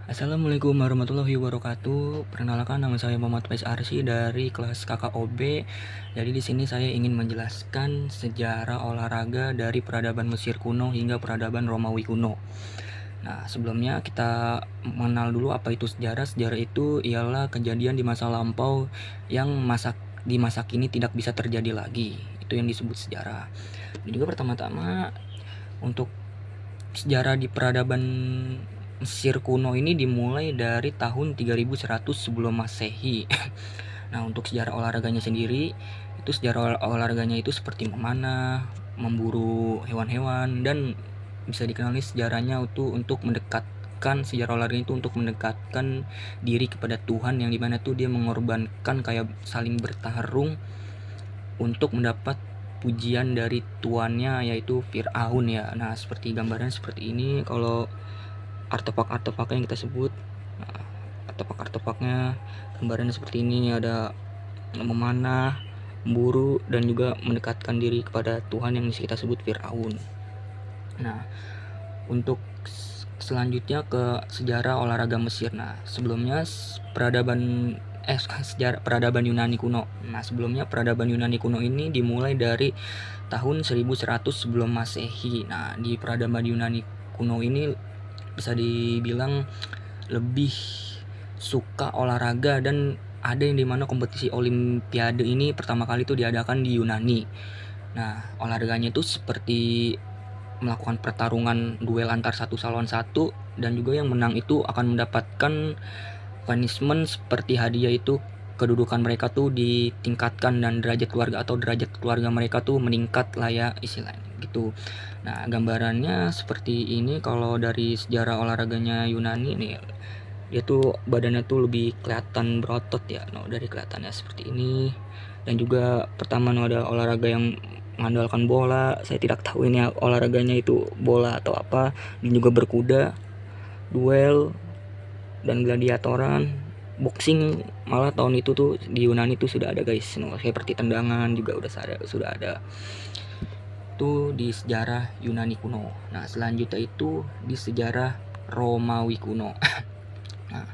Assalamualaikum warahmatullahi wabarakatuh. Perkenalkan, nama saya Muhammad Faiz Arsy dari kelas KKOB. Jadi di sini saya ingin menjelaskan sejarah olahraga dari peradaban Mesir kuno hingga peradaban Romawi kuno. Nah, sebelumnya kita mengenal dulu apa itu sejarah. Sejarah itu ialah kejadian di masa lampau yang di masa kini tidak bisa terjadi lagi. Itu yang disebut sejarah. Dan juga pertama-tama untuk sejarah di peradaban Mesir kuno ini dimulai dari tahun 3100 sebelum Masehi. Nah, untuk sejarah olahraganya sendiri, itu sejarah olahraganya itu seperti memanah, memburu hewan-hewan, dan bisa dikenali sejarahnya itu untuk mendekatkan sejarah olahraga itu untuk mendekatkan diri kepada Tuhan, yang dimana tuh dia mengorbankan kayak saling bertarung untuk mendapat pujian dari tuannya, yaitu Fir'aun ya. Nah, seperti gambaran seperti ini kalau artefak-artefaknya yang kita sebut. Nah, artefak-artefaknya gambarannya seperti ini, ada memanah, memburu, dan juga mendekatkan diri kepada Tuhan yang kita sebut Fir'aun. Nah, untuk selanjutnya ke sejarah olahraga Mesir. Nah, sebelumnya sejarah peradaban Yunani kuno. Nah, sebelumnya peradaban Yunani kuno ini dimulai dari tahun 1100 sebelum Masehi. Nah, di peradaban Yunani kuno ini bisa dibilang lebih suka olahraga, dan ada yang dimana kompetisi olimpiade ini pertama kali itu diadakan di Yunani. Nah, olahraganya itu seperti melakukan pertarungan duel antar satu lawan satu, dan juga yang menang itu akan mendapatkan punishment seperti hadiah, itu kedudukan mereka tuh ditingkatkan dan derajat keluarga mereka tuh meningkat lah ya istilahnya gitu. Nah, gambarannya seperti ini. Kalau dari sejarah olahraganya Yunani nih, dia tuh badannya tuh lebih kelihatan berotot ya. No, dari kelihatannya seperti ini. Dan juga pertama ada olahraga yang mengandalkan bola. Saya tidak tahu ini olahraganya itu bola atau apa. Dan juga berkuda, duel, dan gladiatoran. Boxing malah tahun itu tuh di Yunani tuh sudah ada guys. No, seperti tendangan juga sudah ada. Itu di sejarah Yunani kuno. Nah, selanjutnya itu di sejarah Romawi kuno. Nah,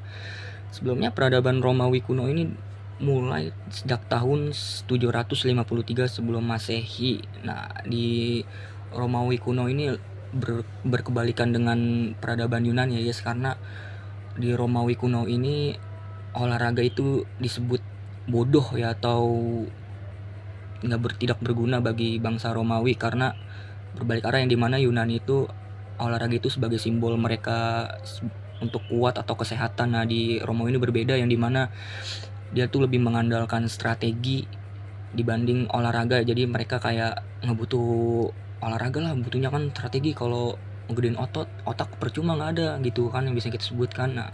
sebelumnya peradaban Romawi kuno ini mulai sejak tahun 753 sebelum Masehi. Nah, di Romawi kuno ini berkebalikan dengan peradaban Yunani ya guys, karena di Romawi kuno ini olahraga itu disebut bodoh ya, atau tidak berguna bagi bangsa Romawi, karena berbalik arah, yang dimana Yunani itu olahraga itu sebagai simbol mereka untuk kuat atau kesehatan. Nah, di Romawi ini berbeda, yang dimana dia tuh lebih mengandalkan strategi dibanding olahraga. Jadi mereka kayak ngebutuh olahraga lah, butuhnya kan strategi. Kalau ngegedein otak percuma nggak ada gitu kan yang bisa kita sebutkan. Nah,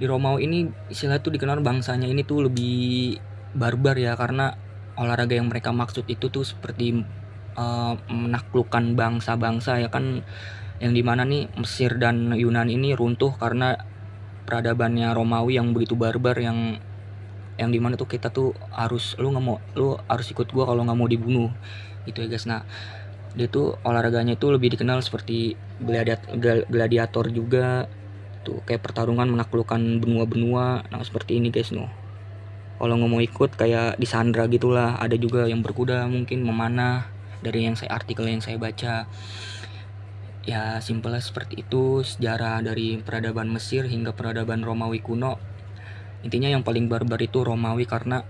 di Romawi ini istilah tuh dikenal bangsanya ini tuh lebih barbar ya, karena olahraga yang mereka maksud itu tuh seperti menaklukkan bangsa-bangsa ya kan, yang dimana nih Mesir dan Yunani ini runtuh karena peradabannya Romawi yang begitu barbar, yang dimana tuh kita tuh harus lu harus ikut gua kalau nggak mau dibunuh gitu ya guys. Nah, dia tuh olahraganya itu lebih dikenal seperti gladiator juga tuh, kayak pertarungan menaklukkan benua-benua. Nah, seperti ini guys. No, kalau nggak mau ikut kayak disandra gitulah. Ada juga yang berkuda, mungkin memanah, dari yang artikel yang saya baca. Ya, simpelnya seperti itu sejarah dari peradaban Mesir hingga peradaban Romawi kuno. Intinya yang paling barbar itu Romawi, karena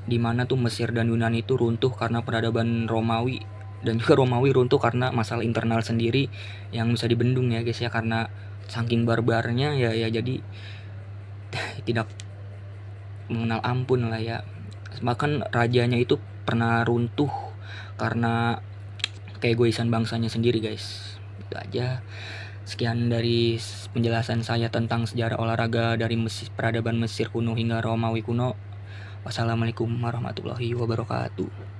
dimana tuh Mesir dan Yunani itu runtuh karena peradaban Romawi, dan juga Romawi runtuh karena masalah internal sendiri yang bisa dibendung ya guys ya, karena saking barbarnya ya jadi tidak mengenal ampun lah ya. Bahkan rajanya itu pernah runtuh karena keegoisan bangsanya sendiri guys. Itu aja. Sekian dari penjelasan saya tentang sejarah olahraga dari peradaban Mesir kuno hingga Romawi kuno. Wassalamualaikum warahmatullahi wabarakatuh.